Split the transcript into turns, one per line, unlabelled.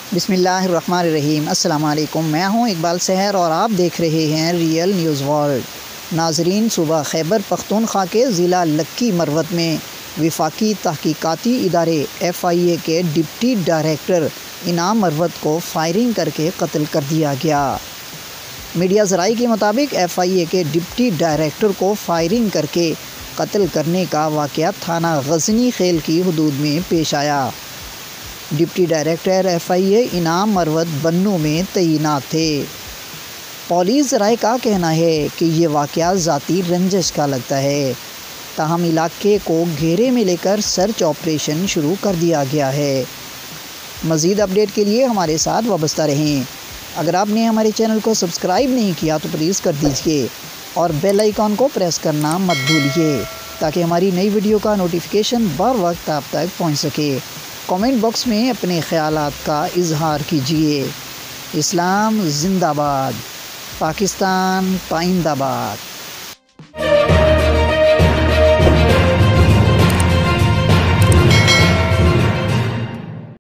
बिस्मिल्लाहिर्रहमानिर्रहीम। अस्सलाम वालेकुम। मैं हूं इकबाल सहर और आप देख रहे हैं रियल न्यूज़ वर्ल्ड। नाजरीन, सूबा खैबर पख्तूनख्वा के ज़िला लक्की मरवत में वफाकी तहकीकाती इदारे FIA के डिप्टी डायरेक्टर इनाम मरवत को फायरिंग करके कत्ल कर दिया गया। मीडिया ज़राई के मुताबिक FIA के डिप्टी डायरेक्टर को फायरिंग करके कत्ल करने का वाक़या थाना गजनी खेल की हदूद में पेश आया। डिप्टी डायरेक्टर FIA इनाम मरवत बन्नू में तैनात थे। पुलिस ज़राए का कहना है कि ये वाक़या ज़ाती रंजिश का लगता है। ताहम इलाके को घेरे में लेकर सर्च ऑपरेशन शुरू कर दिया गया है। मज़ीद अपडेट के लिए हमारे साथ वाबस्ता रहें। अगर आपने हमारे चैनल को सब्सक्राइब नहीं किया तो प्लीज़ कर दीजिए और बेल आइकॉन को प्रेस करना मत भूलिए ताकि हमारी नई वीडियो का नोटिफिकेशन बर वक्त आप तक पहुंच सके। कमेंट बॉक्स में अपने ख़यालात का इजहार कीजिए। इस्लाम जिंदाबाद, पाकिस्तान पाइंदाबाद।